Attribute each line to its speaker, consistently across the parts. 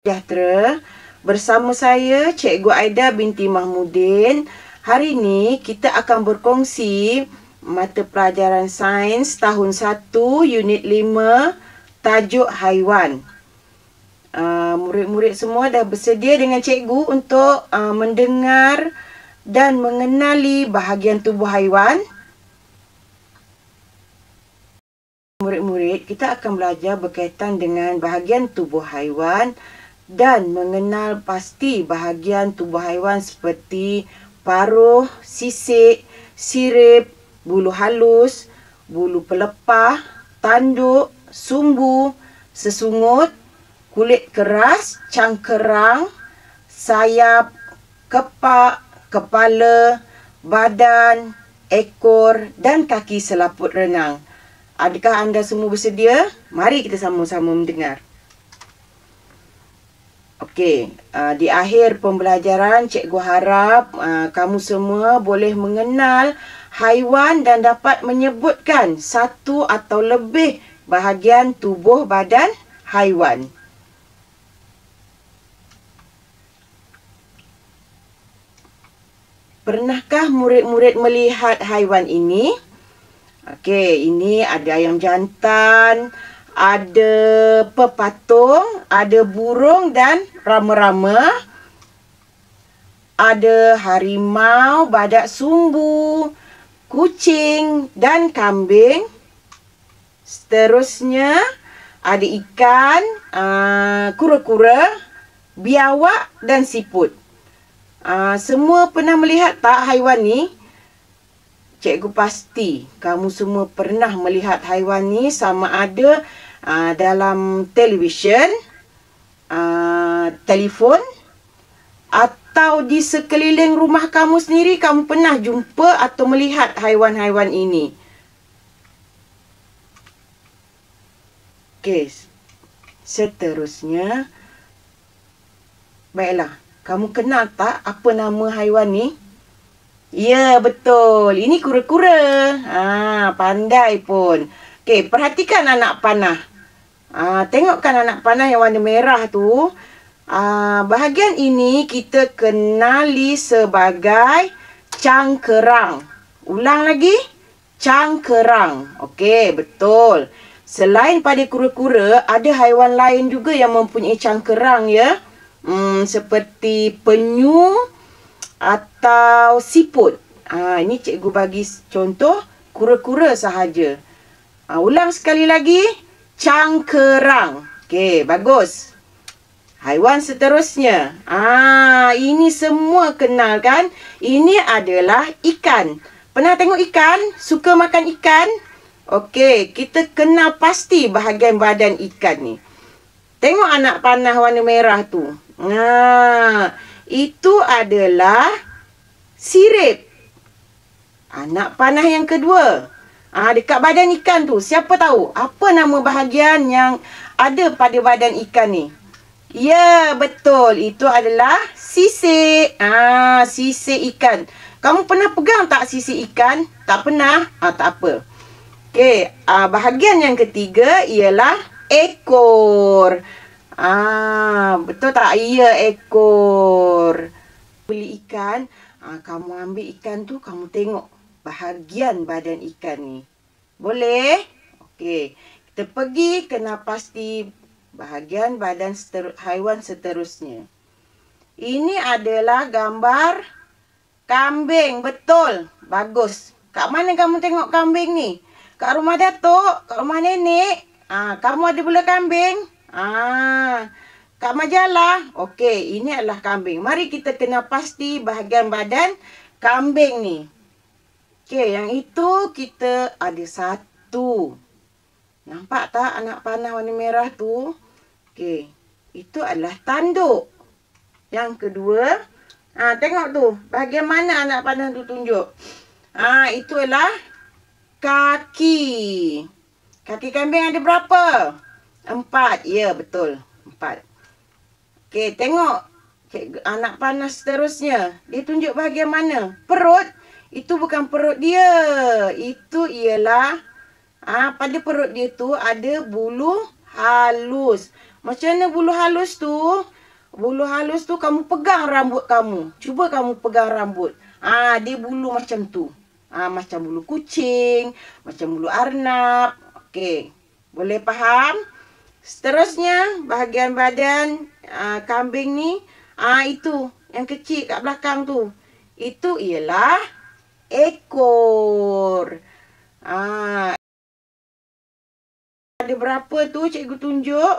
Speaker 1: Sejahtera. Bersama saya Cikgu Aida binti Mahmudin. Hari ini kita akan berkongsi mata pelajaran sains tahun 1 unit 5 tajuk haiwan. Murid-murid semua dah bersedia dengan cikgu untuk mendengar dan mengenali bahagian tubuh haiwan. Murid-murid, kita akan belajar berkaitan dengan bahagian tubuh haiwan dan mengenal pasti bahagian tubuh haiwan seperti paruh, sisik, sirip, bulu halus, bulu pelepah, tanduk, sumbu, sesungut, kulit keras, cangkerang, sayap, kepak, kepala, badan, ekor dan kaki selaput renang. Adakah anda semua bersedia? Mari kita sama-sama mendengar. Okey, di akhir pembelajaran, cikgu harap kamu semua boleh mengenal haiwan dan dapat menyebutkan satu atau lebih bahagian tubuh badan haiwan. Pernahkah murid-murid melihat haiwan ini? Okey, ini ada ayam jantan, ada pepatung, ada burung dan rama-rama, ada harimau, badak sumbu, kucing dan kambing. Seterusnya ada ikan, kura-kura, biawak dan siput. Semua pernah melihat tak haiwan ni? Cikgu pasti kamu semua pernah melihat haiwan ni sama ada dalam televisyen, telefon atau di sekeliling rumah kamu sendiri kamu pernah jumpa atau melihat haiwan-haiwan ini. Okey, seterusnya. Baiklah, kamu kenal tak apa nama haiwan ni? Ya, betul. Ini kura-kura. Pandai pun. Okey, perhatikan anak panah. Tengokkan anak panah yang warna merah tu. Bahagian ini kita kenali sebagai cangkerang. Ulang lagi. Cangkerang. Okey, betul. Selain pada kura-kura, ada haiwan lain juga yang mempunyai cangkerang ya. Seperti penyu atau siput. Ini cikgu bagi contoh kura-kura sahaja. Ulang sekali lagi. Cangkerang. Okey, bagus. Haiwan seterusnya. Ini semua kenal kan? Ini adalah ikan. Pernah tengok ikan? Suka makan ikan? Okey, kita kenal pasti bahagian badan ikan ni. Tengok anak panah warna merah tu. Itu adalah sirip. Anak panah yang kedua. Dekat badan ikan tu, siapa tahu apa nama bahagian yang ada pada badan ikan ni? Ya, betul. Itu adalah sisik. Sisik ikan. Kamu pernah pegang tak sisik ikan? Tak pernah? Tak apa. Okey, bahagian yang ketiga ialah ekor. Betul tak? Ya, ekor. Beli ikan, kamu ambil ikan tu, kamu tengok bahagian badan ikan ni. Boleh? Okey. Kita pergi kena pasti bahagian badan haiwan seterusnya. Ini adalah gambar kambing. Betul. Bagus. Kat mana kamu tengok kambing ni? Kat rumah datuk? Kat rumah nenek? Kamu ada bela kambing? Kat majalah. Okey, ini adalah kambing. Mari kita kena pasti bahagian badan kambing ni. Okey, yang itu kita ada satu. Nampak tak anak panah warna merah tu? Okey, itu adalah tanduk. Yang kedua, tengok tu. Bahagian mana anak panah tu tunjuk? Itu adalah kaki. Kaki kambing ada berapa? 4. Ya, betul. 4. Okey, tengok. Anak panah seterusnya. Dia tunjuk bahagian mana? Perut. Itu bukan perut dia. Itu ialah pada perut dia tu ada bulu halus. Macam mana bulu halus tu? Bulu halus tu kamu pegang rambut kamu. Cuba kamu pegang rambut. Dia bulu macam tu. Macam bulu kucing, macam bulu arnab. Okey. Boleh faham? Seterusnya, bahagian badan kambing ni, itu yang kecil kat belakang tu. Itu ialah ekor. Ada berapa tu cikgu tunjuk?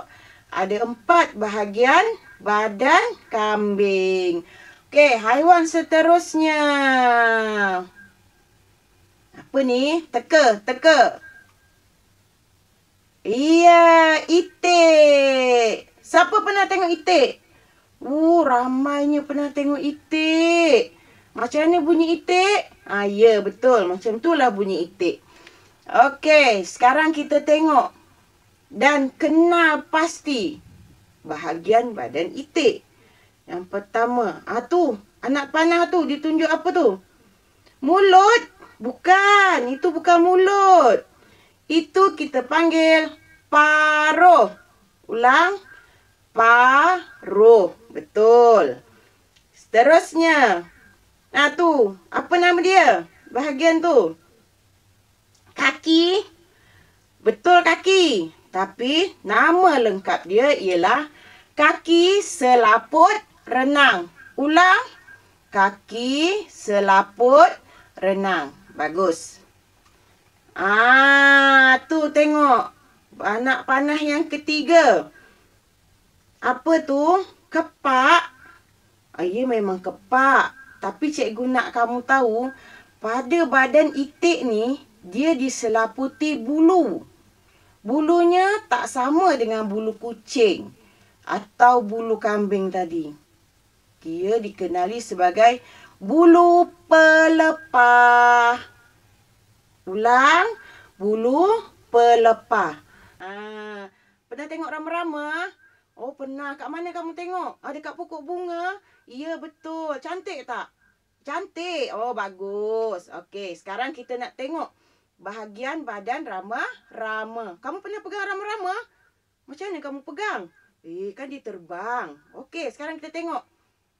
Speaker 1: Ada 4 bahagian badan kambing. Okey, haiwan seterusnya. Apa ni? Teka. Iya, itik. Siapa pernah tengok itik? Ramainya pernah tengok itik. Macam mana bunyi itik? Ya, betul. Macam itulah bunyi itik. Okey, sekarang kita tengok dan kenal pasti bahagian badan itik. Yang pertama, tu, anak panah tu ditunjuk apa tu? Mulut. Bukan, itu bukan mulut. Itu kita panggil paruh. Ulang. Paruh. Betul. Seterusnya. Tu, apa nama dia? Bahagian tu. Kaki. Betul, kaki. Tapi nama lengkap dia ialah kaki selaput renang. Ulang. Kaki selaput renang. Bagus. Tu tengok. Anak panah yang ketiga. Apa tu? Kepak. Ya, memang kepak. Tapi cikgu nak kamu tahu, pada badan itik ni, dia diselaputi bulu. Bulunya tak sama dengan bulu kucing atau bulu kambing tadi. Dia dikenali sebagai bulu pelepah. Ulang. Bulu pelepah. Pernah tengok rama-rama? Pernah. Kat mana kamu tengok? Dekat pokok bunga? Ya, betul. Cantik tak? Cantik. Bagus. Okey, sekarang kita nak tengok bahagian badan rama-rama. Kamu pernah pegang rama-rama? Macam mana kamu pegang? Kan dia terbang. Okey, sekarang kita tengok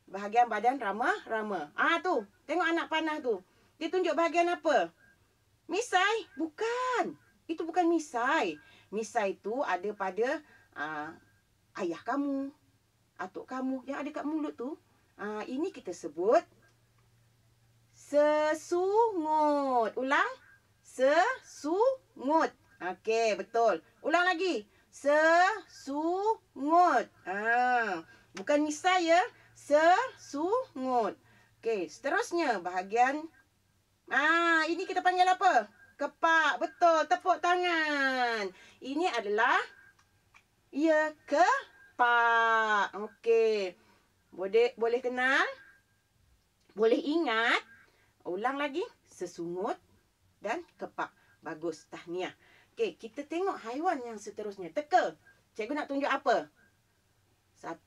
Speaker 1: bahagian badan rama-rama. Tu, tengok anak panah tu. Dia tunjuk bahagian apa? Misai? Bukan. Itu bukan misai. Misai tu ada pada ayah kamu, atuk kamu yang ada kat mulut tu. Ini kita sebut sesungut. Ulang. Sesungut. Okey, betul. Ulang lagi. Sesungut. Bukan misai ya. Sesungut. Okey, seterusnya bahagian ini kita panggil apa? Kepak. Betul. Tepuk tangan. Ini adalah kepak. Okey. Boleh kenal? Boleh ingat? Ulang lagi. Sesungut dan kepak. Bagus. Tahniah. Okey, kita tengok haiwan yang seterusnya. Teka. Cikgu nak tunjuk apa? 1,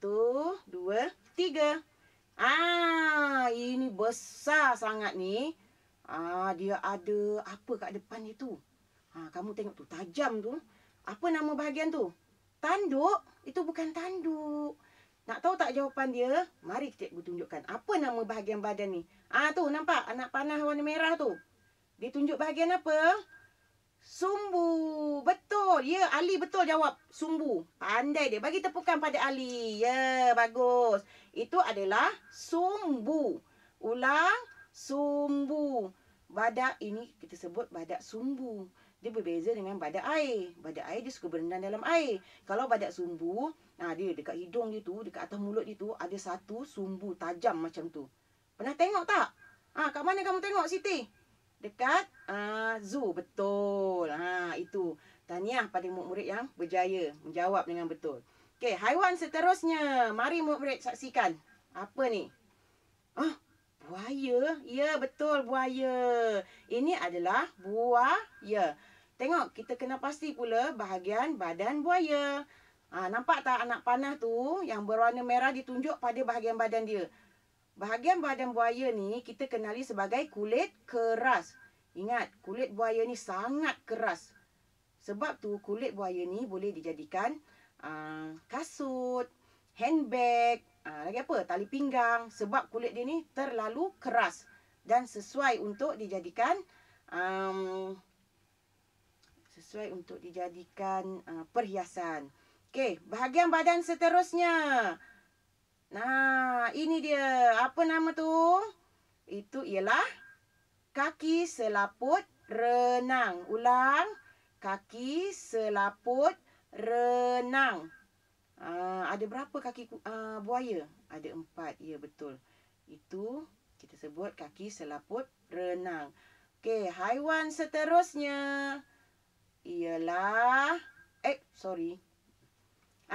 Speaker 1: 2, 3. Ini besar sangat ni. Dia ada apa kat depan dia tu? Kamu tengok tu, tajam tu. Apa nama bahagian tu? Tanduk? Itu bukan tanduk. Nak tahu tak jawapan dia? Mari cikgu tunjukkan. Apa nama bahagian badan ni? Tu, nampak? Anak panah warna merah tu. Dia tunjuk bahagian apa? Sumbu. Betul. Ya, Ali betul jawab. Sumbu. Pandai dia. Bagi tepukan pada Ali. Ya, bagus. Itu adalah sumbu. Ulang. Sumbu. Badak ini kita sebut badak sumbu. Dia berbeza dengan badak air. Badak air dia suka berenang dalam air. Kalau badak sumbu, dia dekat hidung dia tu, dekat atas mulut dia tu, ada satu sumbu tajam macam tu. Pernah tengok tak? Kat mana kamu tengok, Siti? Dekat zoo. Betul. Itu. Tahniah pada murid-murid yang berjaya menjawab dengan betul. Okey, haiwan seterusnya. Mari murid-murid saksikan. Apa ni? Buaya. Ya, betul, buaya. Ini adalah buaya. Tengok, kita kena pasti pula bahagian badan buaya. Nampak tak anak panah tu yang berwarna merah ditunjuk pada bahagian badan dia. Bahagian badan buaya ni kita kenali sebagai kulit keras. Ingat, kulit buaya ni sangat keras. Sebab tu kulit buaya ni boleh dijadikan kasut, handbag, lagi apa? Tali pinggang. Sebab kulit dia ni terlalu keras dan sesuai untuk dijadikan perhiasan. Okey, bahagian badan seterusnya. Nah, ini dia. Apa nama tu? Itu ialah kaki selaput renang. Ulang. Kaki selaput renang. Ada berapa kaki buaya? Ada 4. Ya, betul. Itu kita sebut kaki selaput renang. Okey, haiwan seterusnya ialah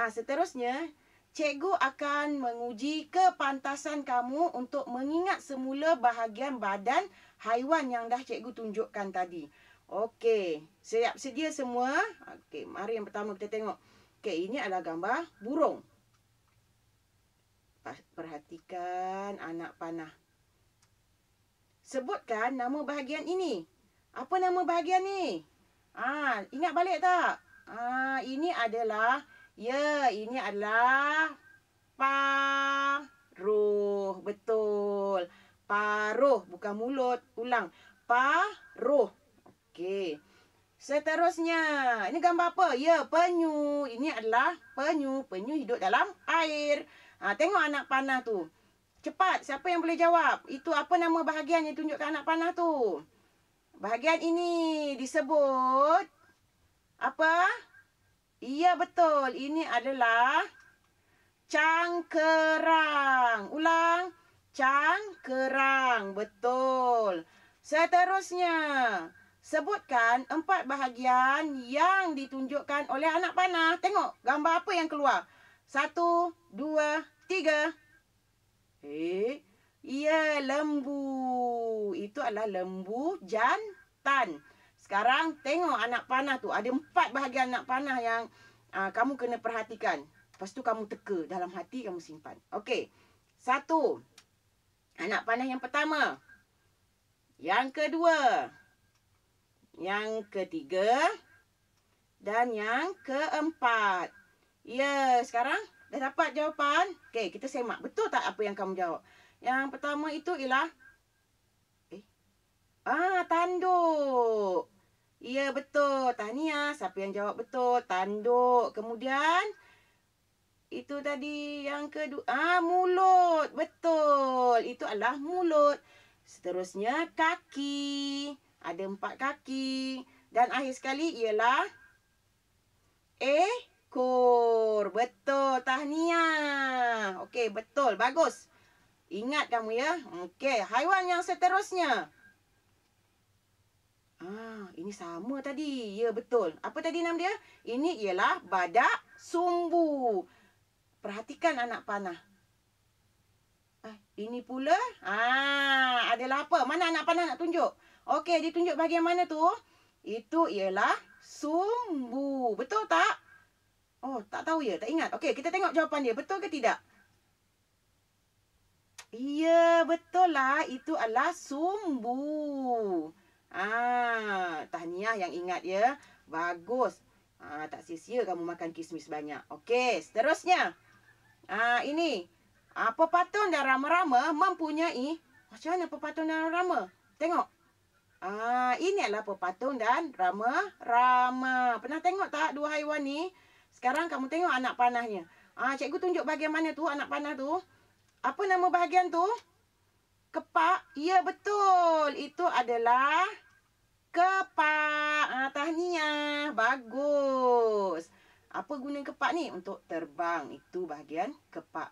Speaker 1: seterusnya cikgu akan menguji kepantasan kamu untuk mengingat semula bahagian badan haiwan yang dah cikgu tunjukkan tadi. Okey, siap sedia semua? Okey, mari yang pertama kita tengok. Okey, ini adalah gambar burung. Perhatikan anak panah. Sebutkan nama bahagian ini. Apa nama bahagian ni? Ingat balik tak? Ini adalah paruh. Betul. Paruh, bukan mulut. Ulang. Paruh. Okey. Seterusnya, ini gambar apa? Ya, penyu. Ini adalah penyu. Penyu hidup dalam air. Tengok anak panah tu. Cepat, siapa yang boleh jawab? Itu apa nama bahagian yang tunjukkan anak panah tu? Bahagian ini disebut apa? Ya, betul. Ini adalah cangkerang. Ulang. Cangkerang. Betul. Seterusnya, sebutkan 4 bahagian yang ditunjukkan oleh anak panah. Tengok gambar apa yang keluar. 1, 2, 3. Ya, lembu. Itu adalah lembu jantan. Sekarang tengok anak panah tu. Ada 4 bahagian anak panah yang kamu kena perhatikan. Lepas tu kamu teka dalam hati, kamu simpan. Okey. 1. Anak panah yang pertama. Yang kedua. Yang ketiga. Dan yang keempat. Ya, sekarang dah dapat jawapan? Okey, kita semak. Betul tak apa yang kamu jawab? Yang pertama itu ialah tanduk. Ya, betul. Tahniah. Siapa yang jawab betul? Tanduk. Kemudian itu tadi yang kedua. Mulut. Betul. Itu adalah mulut. Seterusnya kaki. Ada 4 kaki. Dan akhir sekali ialah ekor. Betul. Tahniah. Okey, betul. Bagus. Ingat kamu ya. Okey, haiwan yang seterusnya. Ini sama tadi. Ya, betul. Apa tadi nama dia? Ini ialah badak sumbu. Perhatikan anak panah. Ini pula. Adalah apa? Mana anak panah nak tunjuk? Okey, dia tunjuk bahagian mana tu? Itu ialah sumbu. Betul tak? Oh, tak tahu ya? Tak ingat? Okey, kita tengok jawapan dia. Betul ke tidak? Ya, betul lah. Itu adalah sumbu. Tahniah yang ingat ya. Bagus. Tak sia-sia kamu makan kismis banyak. Okey, seterusnya. Ini. Pepatun dan rama-rama mempunyai... Macam mana pepatun dan rama-rama? Tengok. Ini adalah pepatun dan rama-rama. Pernah tengok tak dua haiwan ni? Sekarang kamu tengok anak panahnya. Cikgu tunjuk bahagian mana tu anak panah tu? Apa nama bahagian tu? Kepak. Ya, betul. Itu adalah kepak. Tahniah. Bagus. Apa guna kepak ni? Untuk terbang. Itu bahagian kepak.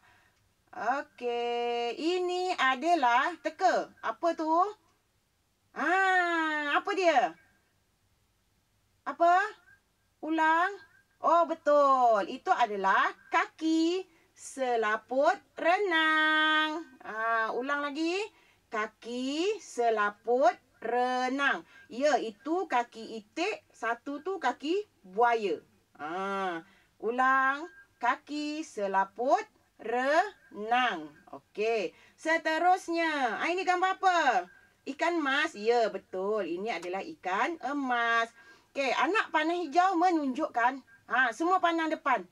Speaker 1: Okey. Ini adalah teka. Apa tu? Apa dia? Apa? Ulang. Oh, betul. Itu adalah kaki selaput renang. Ulang lagi. Kaki selaput renang. Ya, itu kaki itik. Satu tu kaki buaya. Ulang. Kaki selaput renang. Okey. Seterusnya. Ini gambar apa? Ikan emas. Ya, betul. Ini adalah ikan emas. Okey. Anak panah hijau menunjukkan. Semua pandang depan.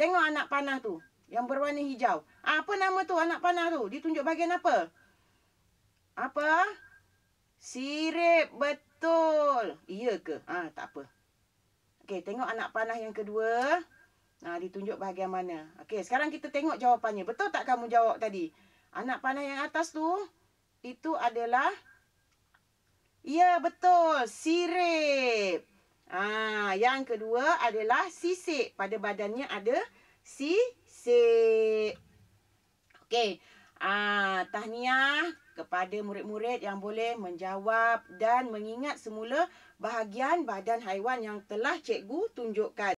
Speaker 1: Tengok anak panah tu. Yang berwarna hijau. Apa nama tu anak panah tu? Ditunjuk bahagian apa? Apa? Sirip. Betul. Iya ke? Tak apa. Okey, tengok anak panah yang kedua. Ditunjuk bahagian mana? Okey, sekarang kita tengok jawapannya. Betul tak kamu jawab tadi? Anak panah yang atas tu, itu adalah... Ya, betul. Sirip. Yang kedua adalah sisik. Pada badannya ada sisik. Okey. Tahniah kepada murid-murid yang boleh menjawab dan mengingat semula bahagian badan haiwan yang telah cikgu tunjukkan.